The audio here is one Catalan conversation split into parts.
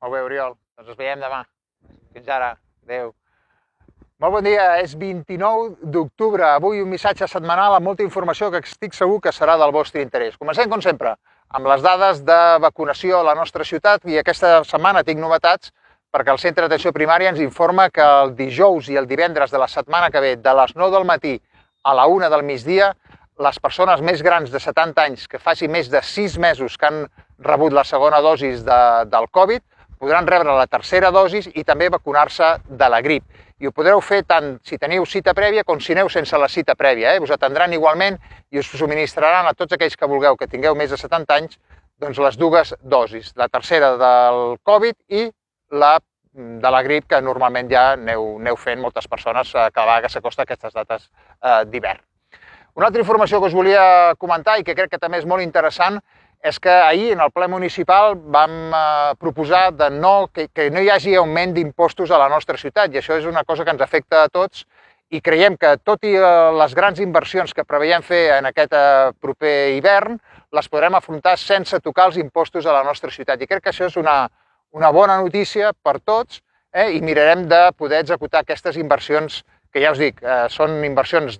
Molt bé, Oriol. Doncs ens veiem demà. Fins ara. Adéu. Molt bon dia, és 29 d'octubre. Avui un missatge setmanal amb molta informació que estic segur que serà del vostre interès. Comencem, com sempre, amb les dades de vacunació a la nostra ciutat i aquesta setmana tinc novetats perquè el Centre d'Atenció Primària ens informa que el dijous i el divendres de la setmana que ve, de les 9 del matí a la 1 del migdia, les persones més grans de 70 anys que faci més de 6 mesos que han rebut la segona dosi del Covid podran rebre la tercera dosi i també vacunar-se de la grip. I ho podreu fer tant si teniu cita prèvia com si aneu sense la cita prèvia. Us atendran igualment i us subministraran a tots aquells que vulgueu que tingueu més de 70 anys doncs les dues dosis, la tercera del Covid i la de la grip, que normalment ja aneu fent moltes persones cada vegada que s'acosta a aquestes dates d'hivern. Una altra informació que us volia comentar i que crec que també és molt interessant és que ahir en el ple municipal vam proposar que no hi hagi augment d'impostos a la nostra ciutat, i això és una cosa que ens afecta a tots i creiem que tot i les grans inversions que preveiem fer en aquest proper hivern les podrem afrontar sense tocar els impostos a la nostra ciutat, i crec que això és una bona notícia per tots i mirarem de poder executar aquestes inversions que ja us dic, són inversions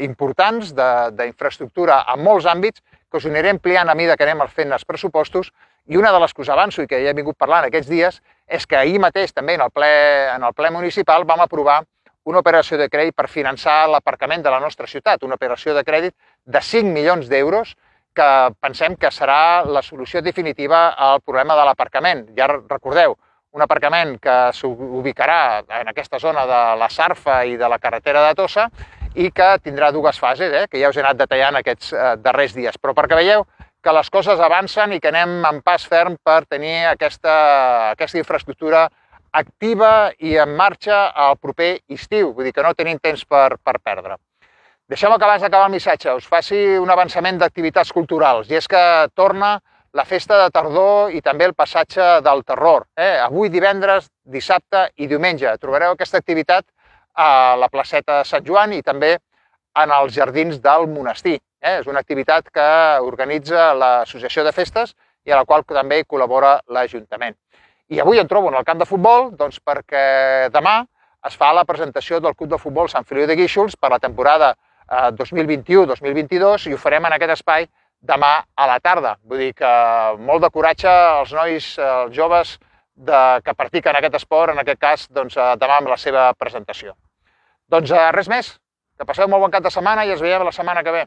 importants d'infraestructura en molts àmbits que us aniré ampliant a mesura que anem fent els pressupostos, i una de les que us avanço i que ja he vingut parlant aquests dies és que ahir mateix també en el ple municipal vam aprovar una operació de crèdit per finançar l'aparcament de la nostra ciutat, una operació de crèdit de 5 milions d'euros que pensem que serà la solució definitiva al problema de l'aparcament. Ja recordeu, un aparcament que s'ubicarà en aquesta zona de la Sarfa i de la carretera de Tossa i que tindrà dues fases, que ja us he anat detallant aquests darrers dies, però perquè veieu que les coses avancen i que anem en pas ferm per tenir aquesta infraestructura activa i en marxa al proper estiu, vull dir que no tenim temps per perdre. Deixeu-me que abans d'acabar el missatge us faci un avançament d'activitats culturals, i és que torna la festa de tardor i també el passatge del terror. Avui divendres, dissabte i diumenge trobareu aquesta activitat a la placeta Sant Joan i també en els jardins del monestir. És una activitat que organitza l'Associació de Festes i a la qual també col·labora l'Ajuntament. I avui em trobo en el camp de futbol perquè demà es fa la presentació del Club de Futbol Sant Feliu de Guíxols per la temporada 2021-2022 i ho farem en aquest espai demà a la tarda. Vull dir que molt de coratge als nois, als joves que practiquen aquest esport, en aquest cas demà amb la seva presentació. Doncs res més, que passeu molt bon cap de setmana i ens veiem la setmana que ve.